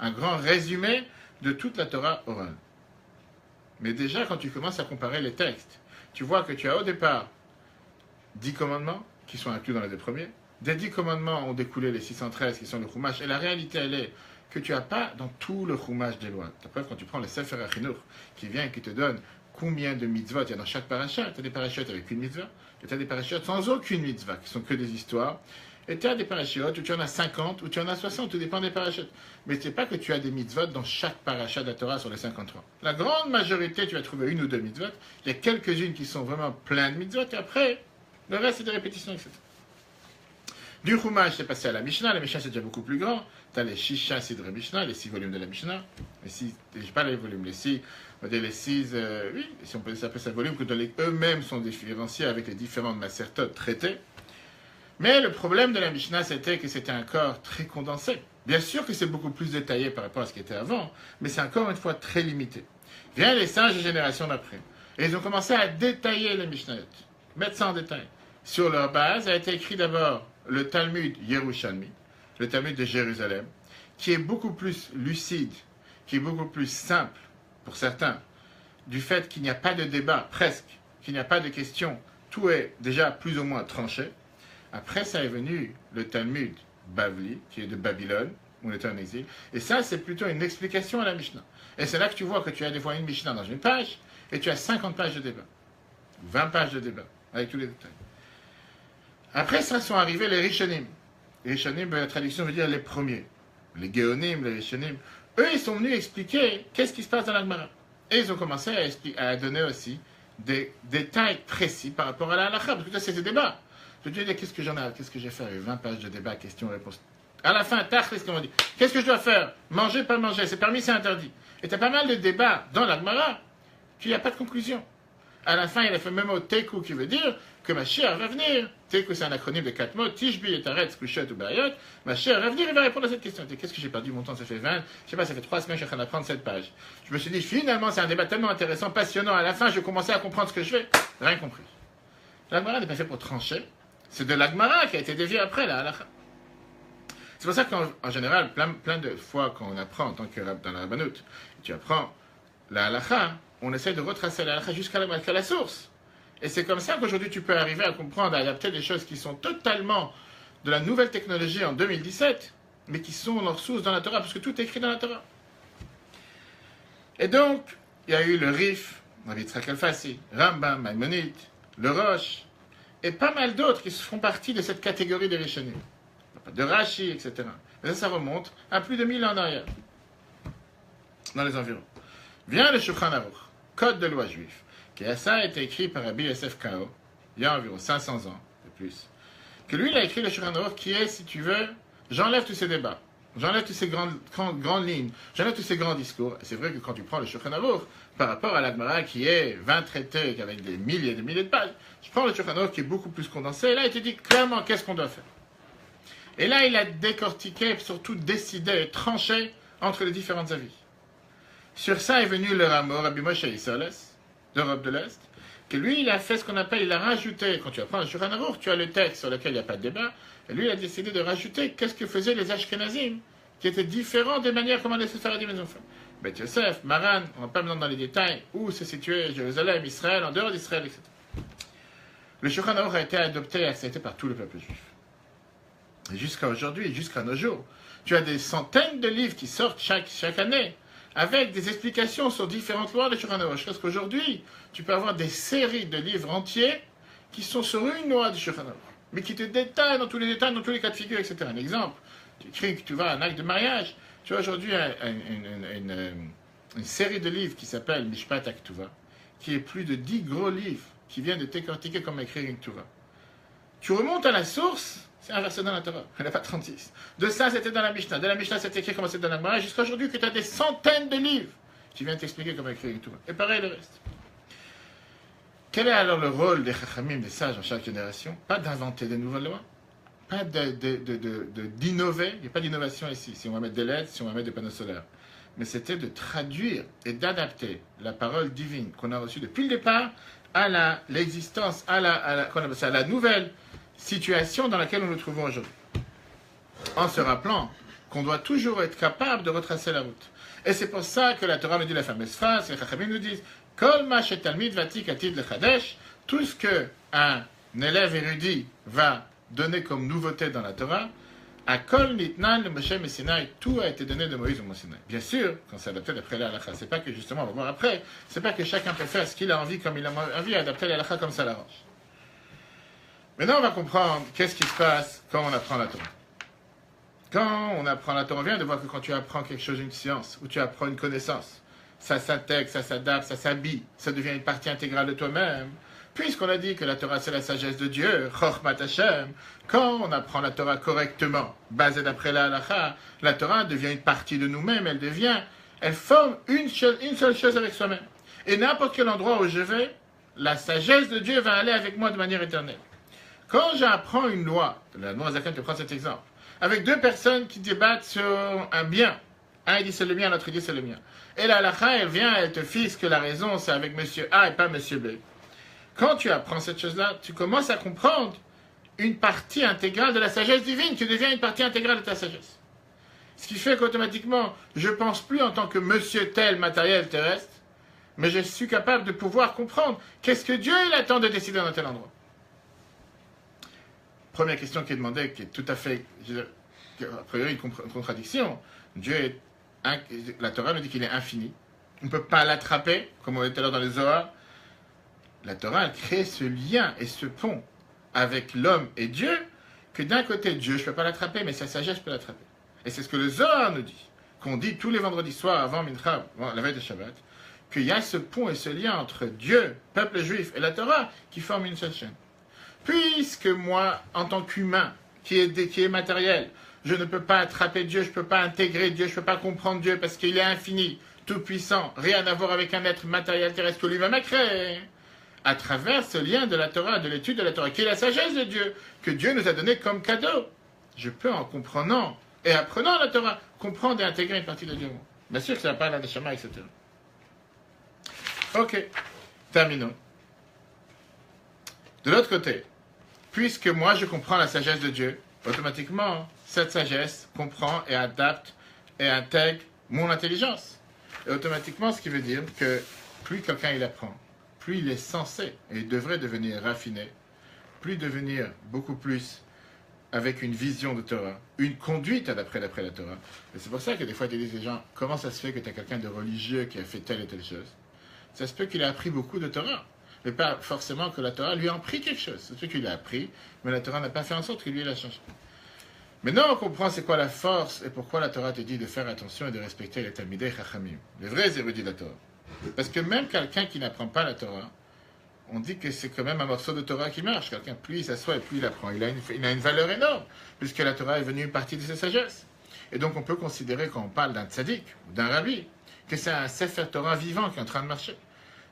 un grand résumé de toute la Torah orale. Mais déjà, quand tu commences à comparer les textes, tu vois que tu as au départ 10 commandements, qui sont inclus dans les 2 premiers. Des 10 commandements ont découlé les 613 qui sont le Chumash, et la réalité, elle est que tu n'as pas dans tout le Chumash des lois. La preuve, quand tu prends le Sefer HaChinuch, qui vient et qui te donne combien de mitzvot il y a dans chaque parasha. Tu as des parachutes avec une mitzvah, et tu as des parachutes sans aucune mitzvah, qui sont que des histoires. Et tu as des parachutes où tu en as 50, où tu en as 60, tout dépend des parachutes. Mais ce n'est pas que tu as des mitzvot dans chaque parachat de la Torah sur les 53. La grande majorité, tu vas trouver 1 ou 2 mitzvot. Il y a quelques-unes qui sont vraiment pleines de mitzvot, et après, le reste, c'est des répétitions, etc. Du Chumash, c'est passé à la Mishnah. La Mishnah, c'est déjà beaucoup plus grand. Tu as les Shisha Sidre Mishnah, les 6 volumes de la Mishnah. Les 6, pas les volumes, les 6, les 6, oui, si on peut s'appeler ça volume, que eux-mêmes sont différenciés avec les différentes macertotes traitées. Mais le problème de la Mishnah, c'était que c'était un corps très condensé. Bien sûr que c'est beaucoup plus détaillé par rapport à ce qui était avant, mais c'est encore une fois très limité. Viennent les sages générations d'après. Et ils ont commencé à détailler les Mishnayot, mettre ça en détail. Sur leur base a été écrit d'abord le Talmud Yerushalmi, le Talmud de Jérusalem, qui est beaucoup plus lucide, qui est beaucoup plus simple pour certains, du fait qu'il n'y a pas de débat, presque, qu'il n'y a pas de question, tout est déjà plus ou moins tranché. Après, ça est venu le Talmud Bavli, qui est de Babylone, où on était en exil. Et ça, c'est plutôt une explication à la Mishnah. Et c'est là que tu vois que tu as des fois une Mishnah dans une page, et tu as 50 pages de débat. 20 pages de débat, avec tous les détails. Après, ça sont arrivés les Rishonim. Les Rishonim, la traduction veut dire les premiers. Les Géonim, les Rishonim. Eux, ils sont venus expliquer qu'est-ce qui se passe dans la Gemara. Et ils ont commencé à donner aussi des détails précis par rapport à la halakha. Parce que ça, c'est des débats. Je te dis, qu'est-ce que j'en ai, qu'est-ce que j'ai fait avec 20 pages de débat, questions-réponses. À la fin, tach, qu'est-ce qu'on dit? Qu'est-ce que je dois faire? Manger, pas manger? C'est permis, c'est interdit. Et tu as pas mal de débats dans la Gemara qu'il n'y a pas de conclusion. À la fin, il a fait même au Teku qui veut dire que Mashiach va venir. Teku, c'est un acronyme de 4 mots. Tishbi et Taretz, Kushet ou Bayot. Mashiach va venir, il va répondre à cette question. Qu'est-ce que j'ai perdu mon temps? Ça fait 20, je sais pas, ça fait 3 semaines que je suis en train d'apprendre cette page. Je me suis dit, finalement, c'est un débat tellement intéressant, passionnant. À la fin, je commençais à comprendre ce que je fais. Rien compris. L'Agmara n'est pas fait pour trancher. C'est de l'Agmara qui a été dévié après la halakha. C'est pour ça qu'en général, plein de fois quand on apprend en tant que dans la Rabbanout, tu apprends la halakha, on essaie de retracer la halakha jusqu'à la source. Et c'est comme ça qu'aujourd'hui tu peux arriver à comprendre, à adapter des choses qui sont totalement de la nouvelle technologie en 2017, mais qui sont leur source dans la Torah, parce que tout est écrit dans la Torah. Et donc, il y a eu le Rif, Rabbi Yitzhak Alfasi, Rambam, Maïmonide, le Rosh, et pas mal d'autres qui font partie de cette catégorie des Rishonim. De Rashi, etc. Mais ça remonte à plus de 1000 ans en arrière, dans les environs. Vient le Shulchan Aruch, Code de loi juif, qui ça a été écrit par Rabbi Yosef Kao, il y a environ 500 ans, de plus, que lui, il a écrit le Shulchan Aruch qui est, si tu veux, j'enlève tous ces débats, j'enlève toutes ces grandes lignes, j'enlève tous ces grands discours. Et c'est vrai que quand tu prends le Shulchan Aruch, par rapport à l'Agmara qui est 20 traités avec des milliers et des milliers de pages, je prends le Shulchan Aruch qui est beaucoup plus condensé, et là, il te dit clairement qu'est-ce qu'on doit faire. Et là, il a décortiqué, surtout décidé, tranché entre les différents avis. Sur ça est venu le Ramo, Rabbi Moshe Isserles, d'Europe de l'Est, que lui, il a fait ce qu'on appelle, il a rajouté, quand tu apprends le Shulchan Aruch, tu as le texte sur lequel il n'y a pas de débat, et lui, il a décidé de rajouter qu'est-ce que faisaient les Ashkenazim, qui étaient différents des manières comment les Séfaradim les ont fait. Beth Yosef, Maran, on ne va pas maintenant dans les détails, où c'est situé, Jérusalem, Israël, en dehors d'Israël, etc. Le Shulchan Aruch a été adopté et accepté par tout le peuple juif. Et jusqu'à aujourd'hui, jusqu'à nos jours, tu as des centaines de livres qui sortent chaque année, avec des explications sur différentes lois de Shulchan Aruch. Parce qu'aujourd'hui, tu peux avoir des séries de livres entiers qui sont sur une loi de Shulchan Aruch, mais qui te détaillent dans tous les détails, dans tous les cas de figure, etc. Un exemple, tu écris que tu vas à un acte de mariage, tu as aujourd'hui une série de livres qui s'appelle Mishpat Aktuva, qui est plus de 10 gros livres qui viennent de décortiquer comment écrire une Tuva. Tu remontes à la source, c'est un verset dans la Torah, il n'y en a pas 36. De ça, c'était dans la Mishnah. De la Mishnah, c'était écrit comment c'était dans la Gemara, jusqu'à aujourd'hui que tu as des centaines de livres qui viennent t'expliquer comment écrire une Tuva. Et pareil le reste. Quel est alors le rôle des Chachamim, des sages en chaque génération? Pas d'inventer des nouvelles lois, pas d'innover, il n'y a pas d'innovation ici, si on va mettre des lettres, si on va mettre des panneaux solaires. Mais c'était de traduire et d'adapter la parole divine qu'on a reçue depuis le départ à l'existence, à la nouvelle situation dans laquelle nous nous trouvons aujourd'hui. En se rappelant qu'on doit toujours être capable de retracer la route. Et c'est pour ça que la Torah nous dit la fameuse phrase, les Chachamim nous disent Kol ma shetalmid vatik atid lechadesh, tout ce qu'un élève érudit va donner comme nouveauté dans la Torah, à Kol nitnan le Moshe Messinaï, tout a été donné de Moïse au Messinaï. Bien sûr, quand c'est adapté d'après la halakha, c'est pas que justement, on va voir après, c'est pas que chacun peut faire ce qu'il a envie, comme il a envie, adapter la halakha comme ça l'arrange. Maintenant, on va comprendre qu'est-ce qui se passe quand on apprend la Torah. Quand on apprend la Torah, on vient de voir que quand tu apprends quelque chose, une science, ou tu apprends une connaissance, ça s'intègre, ça s'adapte, ça s'habille, ça devient une partie intégrale de toi-même. Puisqu'on a dit que la Torah c'est la sagesse de Dieu, Chochmat Hashem, quand on apprend la Torah correctement, basée d'après la halakha, la Torah devient une partie de nous-mêmes, elle forme une seule chose avec soi-même. Et n'importe quel endroit où je vais, la sagesse de Dieu va aller avec moi de manière éternelle. Quand j'apprends une loi, la loi Zakan te prend cet exemple, avec deux personnes qui débattent sur un bien, un il dit c'est le mien, l'autre il dit c'est le mien. Et la halakha, elle vient, elle te fixe que la raison c'est avec monsieur A et pas monsieur B. Quand tu apprends cette chose-là, tu commences à comprendre une partie intégrale de la sagesse divine. Tu deviens une partie intégrale de ta sagesse. Ce qui fait qu'automatiquement, je ne pense plus en tant que monsieur tel matériel terrestre, mais je suis capable de pouvoir comprendre qu'est-ce que Dieu il attend de décider dans tel endroit. Première question qui est demandée, qui est tout à fait, a priori, une contradiction. Dieu est, la Torah nous dit qu'il est infini. On ne peut pas l'attraper, comme on était là dans les Zohar. La Torah, elle crée ce lien et ce pont avec l'homme et Dieu, que d'un côté, Dieu, je ne peux pas l'attraper, mais sa sagesse, je peux l'attraper. Et c'est ce que le Zohar nous dit, qu'on dit tous les vendredis soirs avant Mincha, la veille de Shabbat, qu'il y a ce pont et ce lien entre Dieu, peuple juif, et la Torah, qui forment une seule chaîne. Puisque moi, en tant qu'humain, qui est matériel, je ne peux pas attraper Dieu, je ne peux pas intégrer Dieu, je ne peux pas comprendre Dieu, parce qu'il est infini, tout-puissant, rien à voir avec un être matériel terrestre que lui-même a créé. À travers ce lien de la Torah, de l'étude de la Torah, qui est la sagesse de Dieu, que Dieu nous a donné comme cadeau. Je peux, en comprenant et apprenant la Torah, comprendre et intégrer une partie de Dieu. Bien sûr que ça va pas à la Neshama, etc. Ok, terminons. De l'autre côté, puisque moi je comprends la sagesse de Dieu, automatiquement, cette sagesse comprend et adapte et intègre mon intelligence. Et automatiquement, ce qui veut dire que plus quelqu'un il apprend, plus il est censé et il devrait devenir raffiné, plus devenir beaucoup plus avec une vision de Torah, une conduite d'après la Torah. Et c'est pour ça que des fois, tu dis les gens, comment ça se fait que tu as quelqu'un de religieux qui a fait telle et telle chose? Ça se peut qu'il a appris beaucoup de Torah, mais pas forcément que la Torah lui a appris quelque chose. Ça se peut qu'il a appris, mais la Torah n'a pas fait en sorte que lui, il a changé. Maintenant, on comprend c'est quoi la force et pourquoi la Torah te dit de faire attention et de respecter les Talmidei Chachamim, les vrais érudits de la Torah. Parce que même quelqu'un qui n'apprend pas la Torah, on dit que c'est quand même un morceau de Torah qui marche. Quelqu'un, plus il s'assoit et plus il apprend. Il a une valeur énorme, puisque la Torah est venue une partie de sa sagesse. Et donc on peut considérer, quand on parle d'un tzaddik ou d'un rabbi, que c'est un Sefer Torah vivant qui est en train de marcher.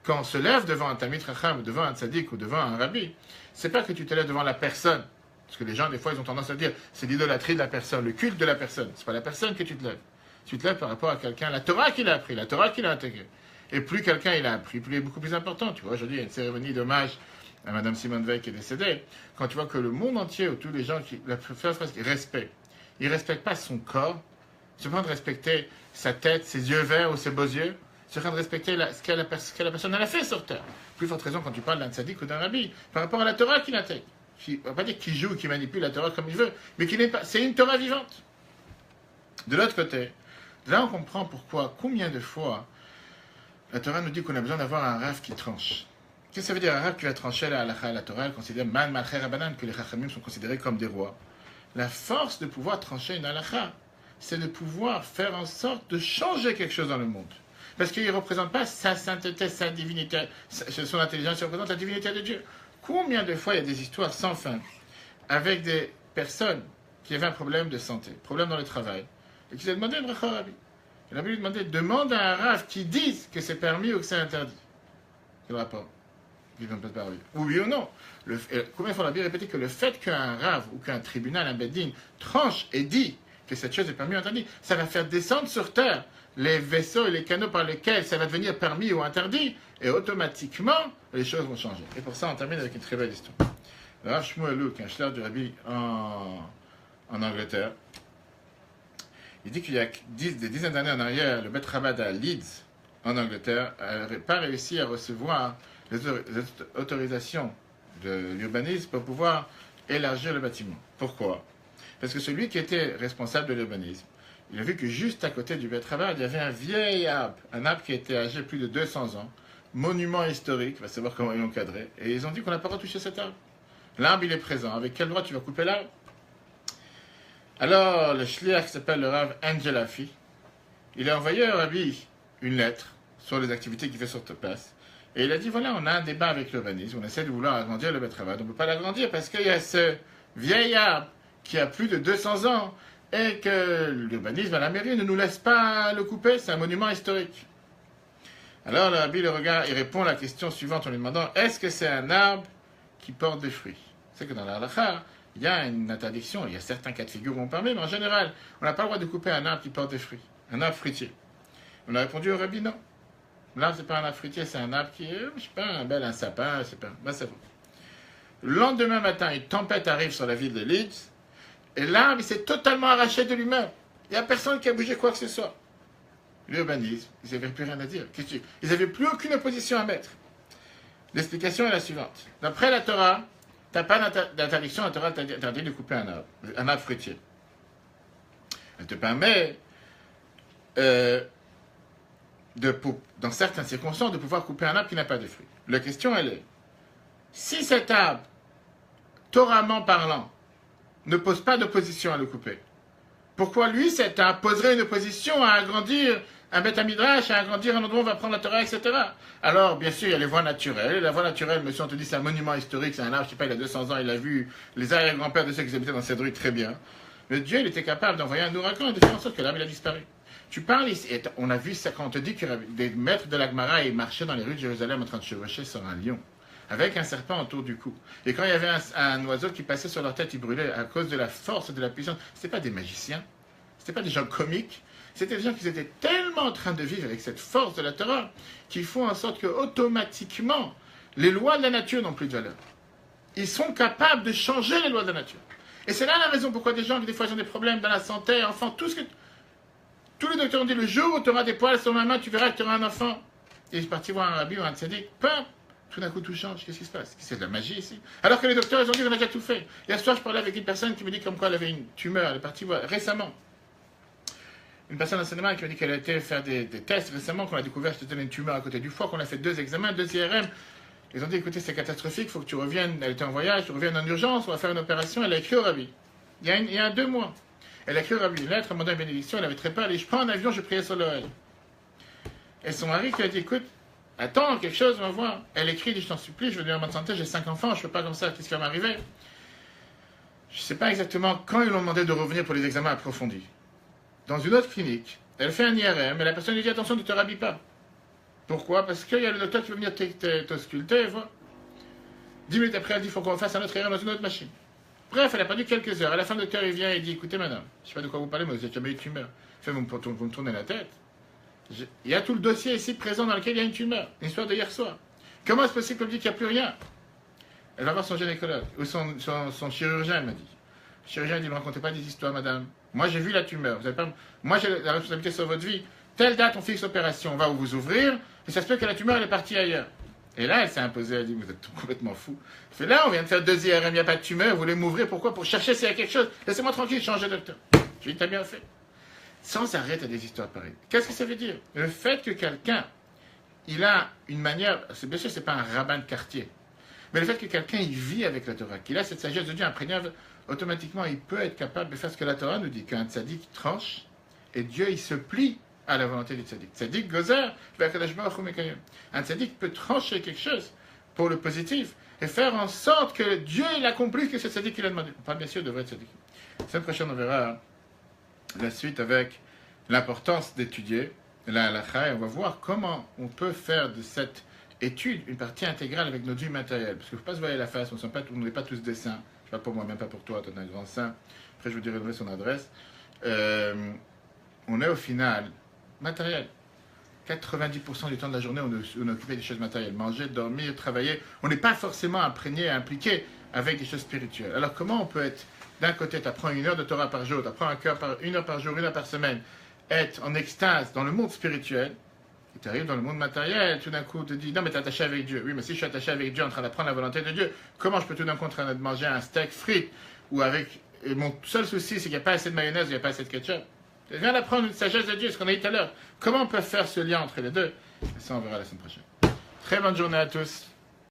Quand on se lève devant un Talmid Chacham, devant un tzaddik ou devant un rabbi, c'est pas que tu te lèves devant la personne. Parce que les gens, des fois, ils ont tendance à dire c'est l'idolâtrie de la personne, le culte de la personne. C'est pas la personne que tu te lèves. Tu te lèves par rapport à quelqu'un, la Torah qu'il a appris, la Torah qu'il a intégrée. Et plus quelqu'un il a appris, plus il est beaucoup plus important. Tu vois, aujourd'hui, il y a une cérémonie d'hommage à Madame Simone Veil qui est décédée. Quand tu vois que le monde entier, ou tous les gens qui la phrase, respectent. Ils ne respectent pas son corps. Ils sont en train de respecter sa tête, ses yeux verts ou ses beaux yeux. Ils sont en train de respecter ce que la personne a fait sur terre. Plus forte raison quand tu parles d'un tzaddik ou d'un rabbi, par rapport à la Torah qu'il intègre. On ne va pas dire qu'il joue ou qu'il manipule la Torah comme il veut, mais qu'il n'est pas. C'est une Torah vivante. De l'autre côté, là on comprend pourquoi, combien de fois la Torah nous dit qu'on a besoin d'avoir un rav qui tranche. Qu'est-ce que ça veut dire un rav qui va trancher la halakha? La Torah elle considère man malcher rabanan, que les chachamim sont considérés comme des rois. La force de pouvoir trancher une halakha, c'est de pouvoir faire en sorte de changer quelque chose dans le monde. Parce qu'il ne représente pas sa sainteté, sa divinité, son intelligence, il représente la divinité de Dieu. Combien de fois il y a des histoires sans fin avec des personnes qui avaient un problème de santé, problème dans le travail, et qui s'est demandé un bracha au rabbi. Et la Bible lui demandait, demande à un rav qui dise que c'est permis ou que c'est interdit. Quel rapport? Il ne peut pas parler. Oui ou non? Combien de fois la Bible répétait que le fait qu'un rav ou qu'un tribunal, un beddin, tranche et dit que cette chose est permis ou interdit, ça va faire descendre sur terre les vaisseaux et les canaux par lesquels ça va devenir permis ou interdit, et automatiquement, les choses vont changer. Et pour ça, on termine avec une très belle histoire. Le Rav Shmuel Luke, un shler du rabbi en Angleterre, il dit qu'il y a des dizaines d'années en arrière, le Bet Chabad à Leeds, en Angleterre, n'avait pas réussi à recevoir les autorisations de l'urbanisme pour pouvoir élargir le bâtiment. Pourquoi? Parce que celui qui était responsable de l'urbanisme, il a vu que juste à côté du Bet Chabad, il y avait un vieil arbre, un arbre qui était âgé plus de 200 ans, monument historique, on va savoir comment ils l'ont cadré, et ils ont dit qu'on n'a pas retouché cet arbre. L'arbre, il est présent. Avec quel droit tu vas couper l'arbre? Alors, le shliach qui s'appelle le Rav Angelafi, il a envoyé au rabbi une lettre sur les activités qu'il fait sur place. Et il a dit, voilà, on a un débat avec l'urbanisme, on essaie de vouloir agrandir le Bet Chabad, on ne peut pas l'agrandir parce qu'il y a ce vieil arbre qui a plus de 200 ans et que l'urbanisme à la mairie ne nous laisse pas le couper, c'est un monument historique. Alors le rabbi le regarde, il répond à la question suivante en lui demandant, est-ce que c'est un arbre qui porte des fruits? C'est que dans la halakha, il y a une interdiction, il y a certains cas de figure où on permet, mais en général, on n'a pas le droit de couper un arbre qui porte des fruits, un arbre fruitier. On a répondu au rabbi, non. L'arbre, c'est pas un arbre fruitier, c'est un arbre qui est, je sais pas, un sapin, c'est pas, ben c'est bon. Le lendemain matin, une tempête arrive sur la ville de Leeds, et l'arbre, il s'est totalement arraché de lui-même. Il n'y a personne qui a bougé quoi que ce soit. L'urbanisme, ils n'avaient plus rien à dire. Ils n'avaient plus aucune opposition à mettre. L'explication est la suivante. D'après la Torah, Tu n'as pas d'interdiction, la Torah t'interdit de couper un arbre fruitier. Elle te permet, dans certaines circonstances, de pouvoir couper un arbre qui n'a pas de fruits. La question, elle est, si cet arbre, toralement parlant, ne pose pas d'opposition à le couper, pourquoi lui, cet arbre, poserait une opposition à agrandir un Beth Midrash, à agrandir un endroit où on va prendre la Torah, etc. Alors, bien sûr, il y a les voies naturelles. Et la voie naturelle, monsieur, on te dit, c'est un monument historique, c'est un arbre, je ne sais pas, il a 200 ans, il a vu les arrière-grands-pères de ceux qui habitaient dans cette rue très bien. Mais Dieu, il était capable d'envoyer un ouragan et de faire en sorte que l'arbre, il a disparu. Tu parles ici, et on a vu ça quand on te dit que des maîtres de la Gemara, ils marchaient dans les rues de Jérusalem en train de chevaucher sur un lion, avec un serpent autour du cou. Et quand il y avait un oiseau qui passait sur leur tête, il brûlait à cause de la force et de la puissance. Ce n'étaient pas des magiciens, ce n'étaient pas des gens comiques, c'était des gens qui étaient tellement en train de vivre avec cette force de la Torah qu'ils font en sorte que automatiquement, les lois de la nature n'ont plus de valeur. Ils sont capables de changer les lois de la nature. Et c'est là la raison pourquoi des gens qui des fois ont des problèmes dans la santé, enfants, tout ce que... Tous les docteurs ont dit, le jour où tu auras des poils sur ma main, tu verras que tu auras un enfant. Et je suis parti voir un rabbi ou un tzaddik, tout d'un coup tout change, qu'est-ce qui se passe? C'est de la magie ici. Alors que les docteurs, ils ont dit, on a déjà tout fait. Hier soir, je parlais avec une personne qui me dit comme quoi elle avait une tumeur, elle est partie voir récemment. Une personne dans cinéma qui m'a dit qu'elle a été faire des tests récemment, qu'on a découvert que c'était une tumeur à côté du foie, qu'on a fait 2 examens, 2 IRM. Ils ont dit, écoutez, c'est catastrophique, il faut que tu reviennes, elle était en voyage, tu reviennes en urgence, on va faire une opération. Elle a écrit au rabbi. Il y a 2 mois. Elle a écrit au rabbi une lettre, elle m'a demandé une bénédiction, elle avait très peur, elle dit, je prends un avion, je priais sur l'oreille. Et son mari qui a dit, écoute, attends, quelque chose, on va voir. Elle écrit, dit, je t'en supplie, je veux devenir en bonne santé, j'ai 5 enfants, je ne peux pas comme ça, qu'est-ce qui va m'arriver? Je ne sais pas exactement quand ils l'ont demandé de revenir pour les examens approfondis. Dans une autre clinique, elle fait un IRM, et la personne lui dit, attention, ne te rhabille pas. Pourquoi? Parce qu'il y a le docteur qui veut venir t'ausculter, et voilà. 10 minutes après, elle dit, il faut qu'on fasse un autre IRM dans une autre machine. Bref, elle a perdu quelques heures. À la fin, le docteur, il vient et dit, écoutez, madame, je ne sais pas de quoi vous parlez, mais vous n'avez jamais eu de tumeur. Fait, vous me tournez la tête. Il y a tout le dossier ici présent dans lequel il y a une tumeur. Une histoire de hier soir. Comment est-ce possible qu'on me dit qu'il n'y a plus rien? Elle va voir son gynécologue, ou son chirurgien, elle m'a dit. Le chirurgien dit, ne me racontez pas des histoires, madame. Moi, j'ai vu la tumeur. Vous avez pas... Moi, j'ai la responsabilité sur votre vie. Telle date, on fixe l'opération, on va vous ouvrir, et ça se peut que la tumeur, elle est partie ailleurs. Et là, elle s'est imposée, elle dit, vous êtes complètement fou. Elle fait, là, on vient de faire 2 IRM, il n'y a pas de tumeur, vous voulez m'ouvrir, pourquoi? Pour chercher s'il y a quelque chose. Laissez-moi tranquille, changez de docteur. Je lui dis, t'as bien fait. Sans arrêt, t'as des histoires pareilles. Qu'est-ce que ça veut dire? Le fait que quelqu'un, il a une manière, bien sûr, c'est pas un rabbin de quartier, mais le fait que quelqu'un, il vit avec la Torah, qu'il a cette sagesse de Dieu imprégnée, automatiquement, il peut être capable de faire ce que la Torah nous dit, qu'un tzaddik tranche, et Dieu, il se plie à la volonté du tzaddik. Tzaddik gozer, un tzaddik peut trancher quelque chose pour le positif et faire en sorte que Dieu il accomplisse ce que ce tzaddik il a demandé. On parle bien sûr de vrai tzaddik. La semaine prochaine, on verra la suite avec l'importance d'étudier la halakha et on va voir comment on peut faire de cette étude une partie intégrale avec nos dûs matériels. Parce qu'il ne faut pas se voir la face, on n'est pas tous des saints. Je ne sais pas pour moi, même pas pour toi, tu es un grand saint. Après, je vous dirai son adresse. On est au final matériel. 90% du temps de la journée, on est occupé des choses matérielles. Manger, dormir, travailler. On n'est pas forcément imprégné, impliqué avec des choses spirituelles. Alors comment on peut être, d'un côté, tu apprends 1 heure de Torah par jour, tu apprends 1 heure par jour, 1 heure par semaine, être en extase dans le monde spirituel, et tu arrives dans le monde matériel, tout d'un coup, tu te dis, non mais tu es attaché avec Dieu. Oui, mais si je suis attaché avec Dieu, en train d'apprendre la volonté de Dieu, comment je peux tout d'un coup en train de manger un steak frites, ou avec... Et mon seul souci, c'est qu'il n'y a pas assez de mayonnaise, il n'y a pas assez de ketchup. Je viens d'apprendre une sagesse de Dieu, ce qu'on a dit tout à l'heure. Comment on peut faire ce lien entre les deux? Et ça, on verra la semaine prochaine. Très bonne journée à tous.